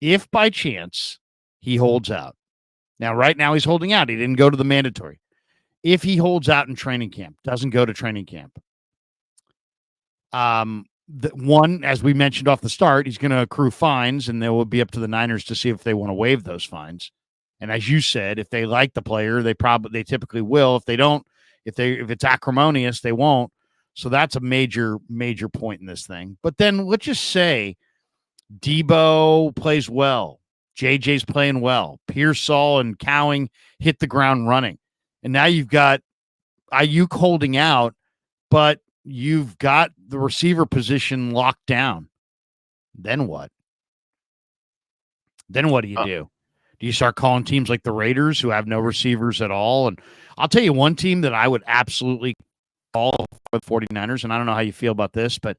if by chance he holds out. Now, right now he's holding out. He didn't go to the mandatory. If he holds out in training camp, doesn't go to training camp, one, as we mentioned off the start, he's going to accrue fines, and they will be up to the Niners to see if they want to waive those fines. And as you said, if they like the player, they typically will. If they don't, if it's acrimonious, they won't. So that's a major point in this thing. But then let's just say Debo plays well, JJ's playing well, Pearsall and Cowing hit the ground running, and now you've got Aiyuk holding out, but you've got the receiver position locked down. Then what? Then what do you do? Do you start calling teams like the Raiders who have no receivers at all? And I'll tell you one team that I would absolutely call for the 49ers, and I don't know how you feel about this, but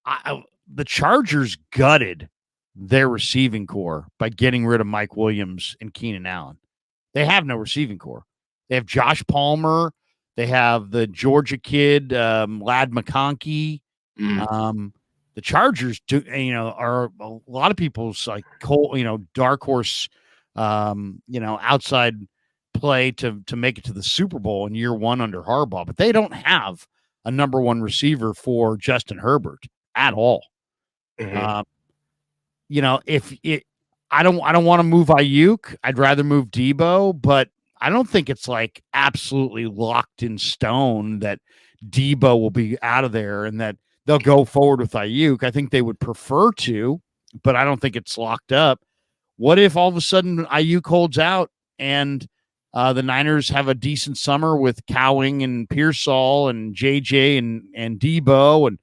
the Chargers gutted their receiving core by getting rid of Mike Williams and Keenan Allen. They have no receiving core. They have Josh Palmer. They have the Georgia kid, Lad McConkey. The Chargers are a lot of people's like dark horse, outside play to make it to the Super Bowl in year one under Harbaugh, but they don't have a number one receiver for Justin Herbert at all. Mm-hmm. I don't want to move Aiyuk. I'd rather move Debo, but I don't think it's like absolutely locked in stone that Debo will be out of there and that they'll go forward with Aiyuk. I think they would prefer to, but I don't think it's locked up. What if all of a sudden Aiyuk holds out and the Niners have a decent summer with Cowing and Pearsall and JJ and Debo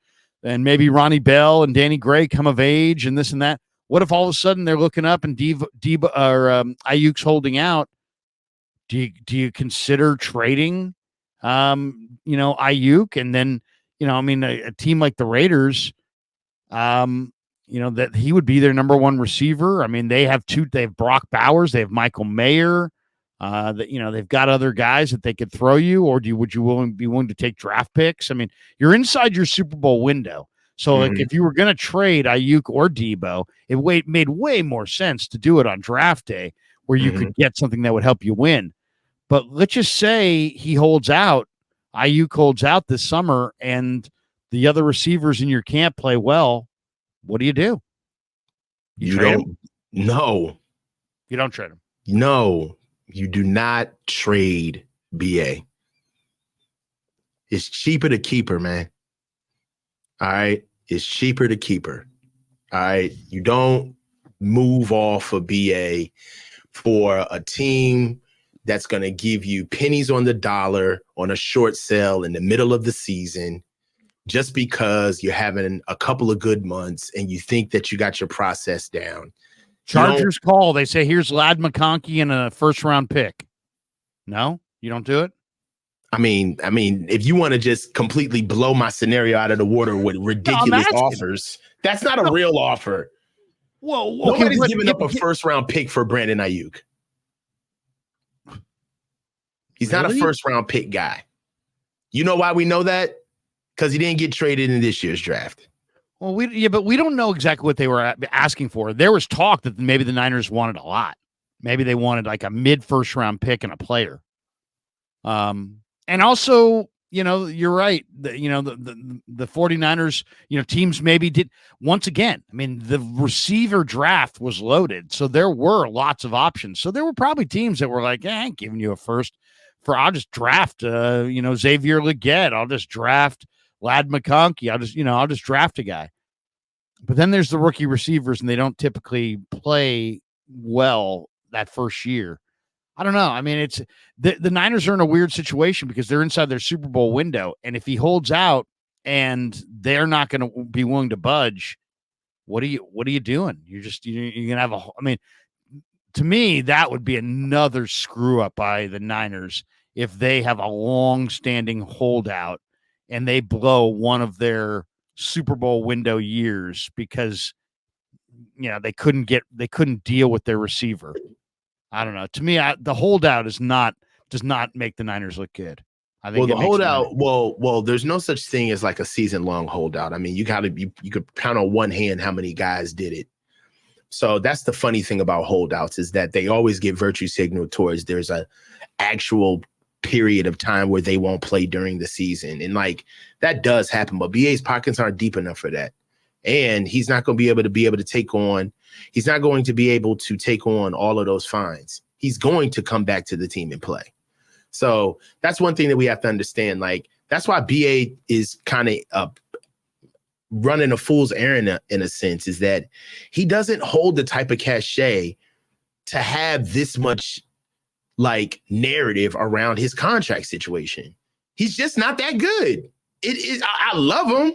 and maybe Ronnie Bell and Danny Gray come of age and this and that? What if all of a sudden they're looking up and Debo or Aiyuk's holding out? Do you consider trading, Aiyuk? And then, a team like the Raiders, that he would be their number one receiver. I mean, they have Brock Bowers, they have Michael Mayer, they've got other guys that they could throw you, or would you be willing to take draft picks? I mean, you're inside your Super Bowl window. So like if you were going to trade Aiyuk or Debo, it made way more sense to do it on draft day where you could get something that would help you win. But let's just say he holds out, Aiyuk holds out this summer, and the other receivers in your camp play well. What do you do? You trade him? No. You don't trade him? No, you do not trade BA. It's cheaper to keep her, man. All right? It's cheaper to keep her. All right? You don't move off of BA for a team that's going to give you pennies on the dollar on a short sale in the middle of the season just because you're having a couple of good months and you think that you got your process down. Chargers call. They say, here's Lad McConkey and a first-round pick. No? You don't do it? I mean, if you want to just completely blow my scenario out of the water with ridiculous offers, that's not a real offer. Whoa, nobody's giving up a first-round pick for Brandon Aiyuk. He's not a first-round pick guy. You know why we know that? Because he didn't get traded in this year's draft. Well, but we don't know exactly what they were asking for. There was talk that maybe the Niners wanted a lot. Maybe they wanted like a mid-first-round pick and a player. And also, you're right. The 49ers, teams maybe did once again. I mean, the receiver draft was loaded, so there were lots of options. So there were probably teams that were like, I ain't giving you a first. I'll just draft, Xavier Legette. I'll just draft Lad McConkey. I'll just draft a guy. But then there's the rookie receivers, and they don't typically play well that first year. I don't know. I mean, it's the Niners are in a weird situation because they're inside their Super Bowl window, and if he holds out and they're not going to be willing to budge, what are you doing? You're gonna have to me, that would be another screw up by the Niners if they have a long-standing holdout and they blow one of their Super Bowl window years because they couldn't deal with their receiver. I don't know. To me, the holdout does not make the Niners look good. I think the holdout. Well, there's no such thing as like a season-long holdout. I mean, you could count on one hand how many guys did it. So that's the funny thing about holdouts is that they always get virtue signal towards there's a actual period of time where they won't play during the season. And like that does happen, but BA's pockets aren't deep enough for that. And he's not going to be able to take on all of those fines. He's going to come back to the team and play. So that's one thing that we have to understand. Like that's why BA is kind of running a fool's errand in a sense, is that he doesn't hold the type of cachet to have this much like narrative around his contract situation. He's just not that good. It is. I love him.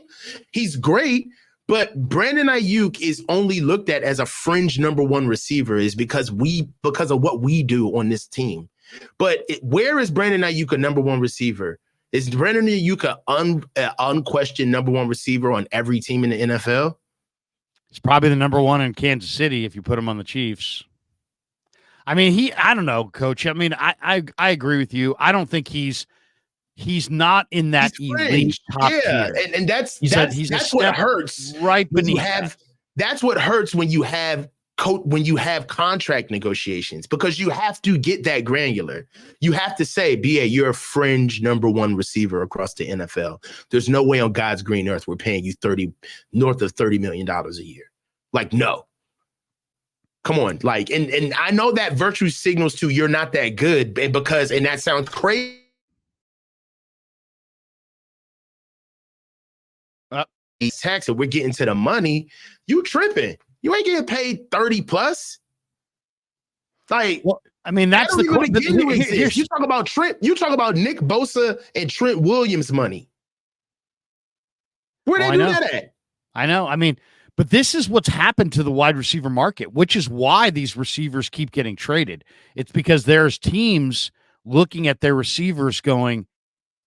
He's great. But Brandon Aiyuk is only looked at as a fringe number one receiver is because of what we do on this team. But where is Brandon Aiyuk a number one receiver? Is Brandon Aiyuk an unquestioned number one receiver on every team in the NFL? He's probably the number one in Kansas City if you put him on the Chiefs. I mean, I don't know, Coach. I mean, I agree with you. I don't think he's not in that elite top tier. And that's what hurts. Right beneath that's what hurts when you have contract negotiations, because you have to get that granular. You have to say, BA, you're a fringe number one receiver across the NFL. There's no way on God's green earth we're paying you north of $30 million a year. Like, no. Come on. Like, and I know that virtue signals to you're not that good, and that sounds crazy. Tax and we're getting to the money, you tripping. You ain't getting paid 30 plus. Like, well, I mean, that's the you talk about Trent, you talk about Nick Bosa and Trent Williams money. Where they do that at? I know. I mean, but this is what's happened to the wide receiver market, which is why these receivers keep getting traded. It's because there's teams looking at their receivers going,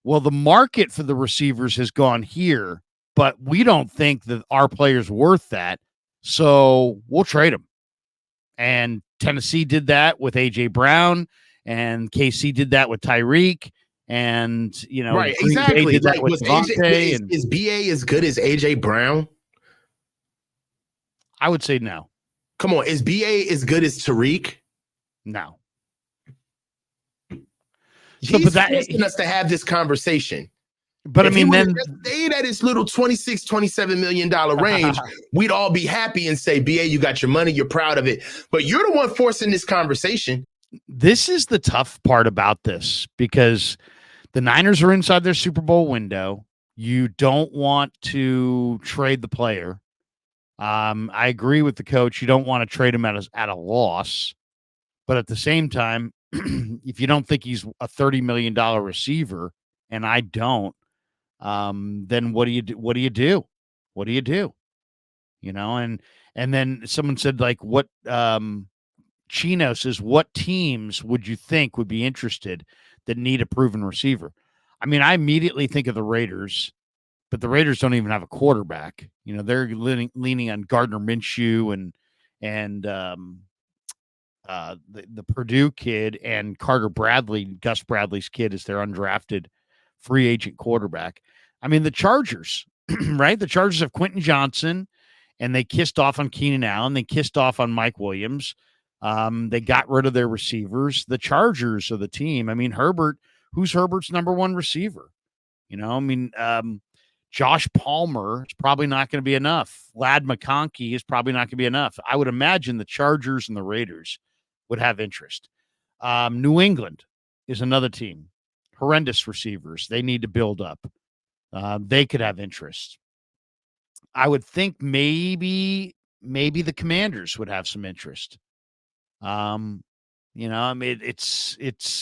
well, the market for the receivers has gone here, but we don't think that our player's worth that, so we'll trade him. And Tennessee did that with A.J. Brown, and KC did that with Tyreek, and, right, Green exactly. Bay did that with Devontae. Is B.A. as good as A.J. Brown? I would say no. Come on, is B.A. as good as Tyreek? No. He's forcing us to have this conversation. But if I mean, then stayed at his little $26, $27 million range, we'd all be happy and say, BA, you got your money, you're proud of it. But you're the one forcing this conversation. This is the tough part about this, because the Niners are inside their Super Bowl window. You don't want to trade the player. I agree with the coach. You don't want to trade him at a loss. But at the same time, if you don't think he's a $30 million receiver, and I don't, then what do you do? What do you do? What do you do? And then someone said, like, what Chino says, what teams would you think would be interested that need a proven receiver? I mean, I immediately think of the Raiders, but the Raiders don't even have a quarterback. They're leaning on Gardner Minshew and the Purdue kid, and Carter Bradley, Gus Bradley's kid, is their undrafted free agent quarterback. I mean, the Chargers, right? The Chargers have Quentin Johnson, and they kissed off on Keenan Allen. They kissed off on Mike Williams. They got rid of their receivers. The Chargers are the team. I mean, who's Herbert's number one receiver? Josh Palmer is probably not going to be enough. Lad McConkey is probably not going to be enough. I would imagine the Chargers and the Raiders would have interest. New England is another team. Horrendous receivers. They need to build up. They could have interest. I would think maybe the Commanders would have some interest. I mean,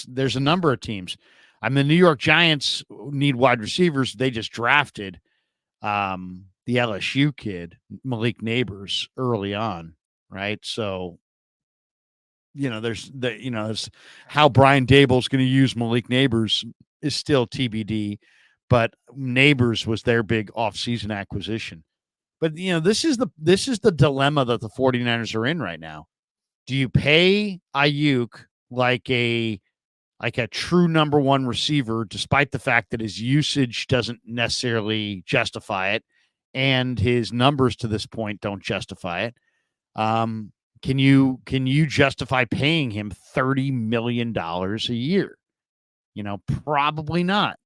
there's a number of teams. I mean, the New York Giants need wide receivers. They just drafted the LSU kid, Malik Neighbors, early on, right? So, there's how Brian Dable's going to use Malik Neighbors is still TBD, but Neighbors was their big offseason acquisition. But, this is the dilemma that the 49ers are in right now. Do you pay Aiyuk like a true number one receiver, despite the fact that his usage doesn't necessarily justify it, and his numbers to this point don't justify it? Can you justify paying him $30 million a year? Probably not.